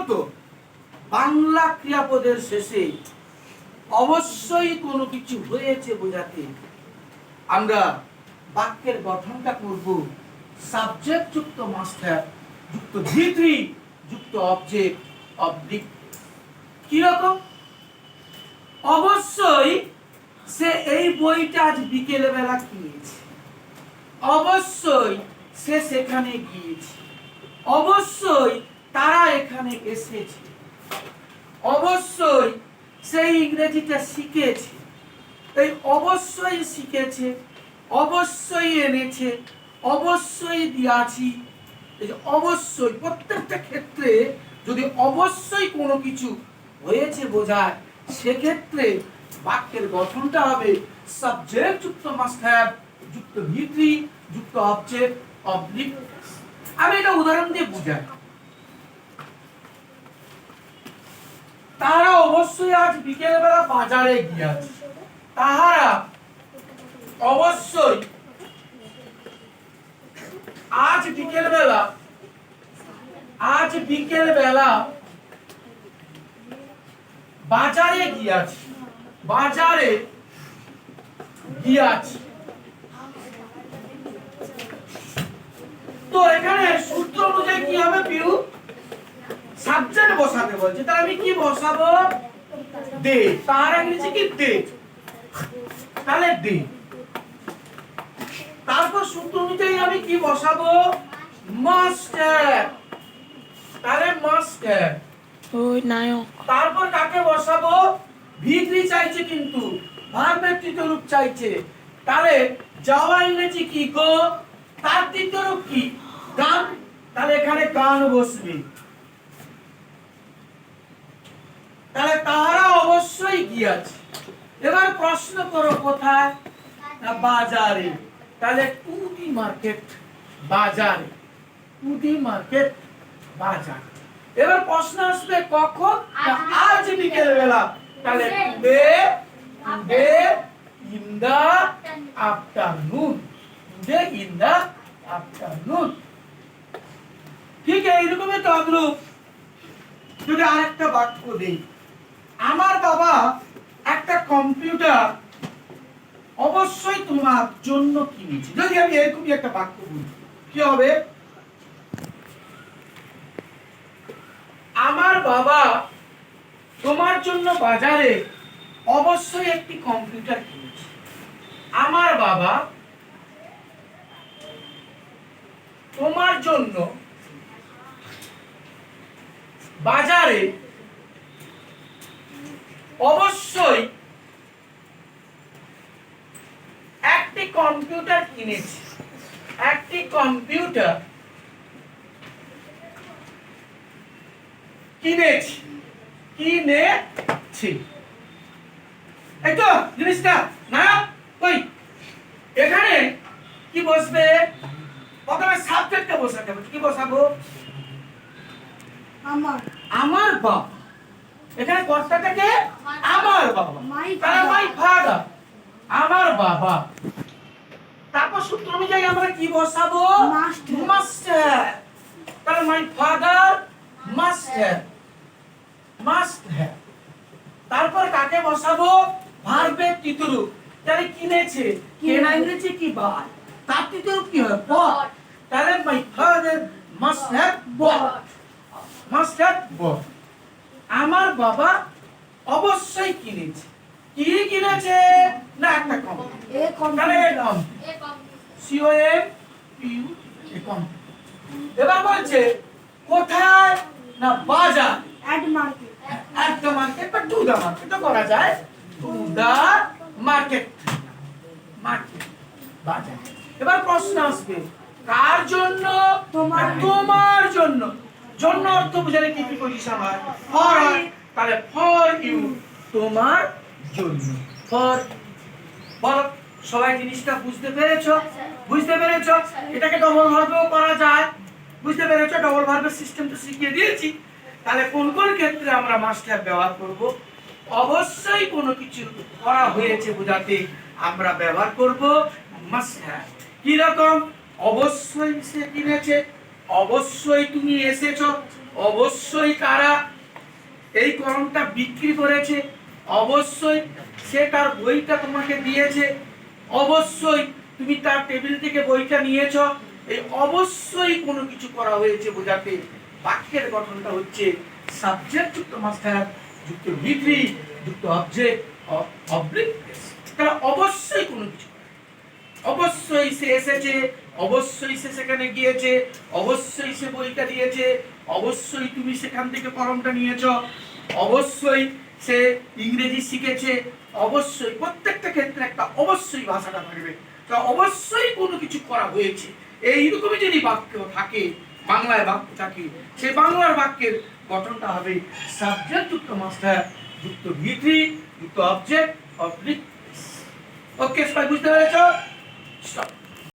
প্রথমত বাংলা ক্রিয়াপদের শেষে অবশ্যই কোনো কিছু হয়েছে বোঝাতে আমরা বাক্যের গঠনটা করব সাবজেক্ট যুক্ত মাস্ট হ্যাভ যুক্ত ভিত্রি যুক্ত অবজেক্ট অবলিক। কিরকম? অবশ্যই সে এই বইটা আজ বিকেলে বেলা কিনেছে, অবশ্যই সে সেখানে গিয়েছে, অবশ্যই তারা এখানে এসেছে, অবশ্যই সেই ইংরেজিটা শিখেছে, এই অবশ্যই শিখেছে, অবশ্যই এনেছে, অবশ্যই দিয়াছি। এই যে অবশ্যই, প্রত্যেকটা ক্ষেত্রে যদি অবশ্যই কোনো কিছু হয়েছে বোঝায়, সেক্ষেত্রে বাক্যের গঠনটা হবে সাবজেক্ট যুক্ত মাস্ট হ্যাভ যুক্ত ভিত্রি যুক্ত অবজেক্ট অবলিক। আমি এটা উদাহরণ দিয়ে বুঝাই। তারা অবশ্যই আজ বিকেল বেলা বাজারে গিয়েছে। তাহারা অবশ্যই আজ বিকেল বেলা বাজারে গিয়েছে, বাজারে গিয়েছে। তো এখানে সূত্র অনুযায়ী কি হবে পিউ? সাবজেক্ট বসাতে বলছে, তাহলে আমি কি বসাবো? দে। তার ইংরেজি কি? দে। তাহলে দে। তারপর সূত্র অনুযায়ী আমি কি বসাবো? Must have. তাহলে মাস্ট হ্যাভ। ওই নায়ক। তারপর কাকে বসাবো? ভিত্রি চাইছে, কিন্তু ভার্বের তৃতীয় রূপ চাইছে। তাহলে যাওয়া ইংরেজি কি? গো। তার তৃতীয় রূপ কি? গান। তাহলে এখানে গান বসবে। তাহলে তারা অবশ্যই গিয়েছে। এবার প্রশ্ন করো কোথায়? না বাজারে। তাহলে টু দি মার্কেট, বাজারে। টু দি মার্কেট, বাজার। এবার প্রশ্ন আসবে কখন? আজ বিকেল বেলা। তাহলে today in the afternoon, today in the afternoon. ঠিক এইরকমই তদ্রূপ যদি আরেকটা বাক্য দেই, আমার বাবা একটা কম্পিউটার অবশ্যই তোমার জন্য কিনেছে। যদি আমি এরকমই একটা বাক্য বলি, কি হবে? আমার বাবা তোমার জন্য বাজারে অবশ্যই একটি কম্পিউটার কিনেছে। আমার বাবা তোমার জন্য বাজারে অবশ্যই একটি কম্পিউটার কিনেছে, একটি কম্পিউটার কিনেছি, কিনেছি। এই তো জিনিসটা না? কই এখানে কি বসবে? প্রথমে সাবজেক্টটা বসাতে হবে। কি বসাবো? আমার। আমার বাবা। এখানে কর্তাটাকে আমার বাবা, তাহলে মাই ফাদার, আমার বাবা। তারপর সূত্র অনুযায়ী আমরা কি বসাবো? Must have. তাহলে my father must have, must have. তারপর কাকে বসাবো? ভার্বের তৃতীয় রূপ। তাহলে কিনেছে, কেনা ইংরেজি কি? বাই। তার তৃতীয় রূপ কি হবে? বট। তাহলে my father must have bought, must have bought. আমার বাবা অবশ্যই কিনেছে। কি কিনেছে? না একটা এবার বলছে কোথায়? না বাজার। At market. At the market বা টু দ্য মার্কেট করা যায়। টু দ্য মার্কেট, মার্কেট, বাজার। এবার প্রশ্ন আসবে কার জন্য? তোমার জন্য। জন্য অর্থ বুঝালে কি প্রিপজিশন হয়? ফর হয়। তাহলে ফর ইউ, তোমার জন্য। ফর। বলো সবাই জিনিসটা বুঝতে পেরেছো? বুঝতে পেরেছো? এটাকে ডবল ভার্বেও করা যায়। বুঝতে পেরেছো? ডবল ভার্বের সিস্টেমটা শিখিয়ে দিয়েছি। তাহলে কোন কোন ক্ষেত্রে আমরা মাস্ট হ্যাভ ব্যবহার করব? অবশ্যই কোনো কিছু করা হয়েছে বোঝাতে আমরা ব্যবহার করব মাস্ট হ্যাভ। কি রকম? অবশ্যই সে কিনেছে, অবশ্যই তুমি এসেছো, অবশ্যই কারা এই কলমটা বিক্রি করেছে, অবশ্যই সে তার বইটা তোমাকে দিয়েছে, অবশ্যই তুমি তার টেবিল থেকে বইটা নিয়েছ। এই অবশ্যই কোনো কিছু করা হয়েছে বোঝাতে বাক্যের গঠনটা হচ্ছে সাবজেক্ট যুক্ত মাস্টার যুক্ত ভিত্তি যুক্ত অবজেক্ট অবলিক প্লেস। তাহলে অবশ্যই কোনো কিছু, অবশ্যই সে এসেছে, অবশ্যই সে সেখানে গিয়েছে, অবশ্যই সে বইটা দিয়েছে, অবশ্যই তুমি সেখান থেকে কলমটা নিয়েছো, অবশ্যই সে ইংরেজি শিখেছে, অবশ্যই প্রত্যেকটা ক্ষেত্রে একটা অবশ্যই ভাষাটা থাকবে। তা অবশ্যই কোনো কিছু করা হয়েছে এইরকমই যদি বাক্য থাকে, বাংলায় বাক্য থাকে, সেই বাংলার বাক্যের গঠনটা হবে সাবজেক্ট যুক্ত মাস্টার যুক্ত ভিত্তি যুক্ত অবজেক্ট অবলিক। ওকে, সবাই বুঝতে পেরেছো? স্টপ।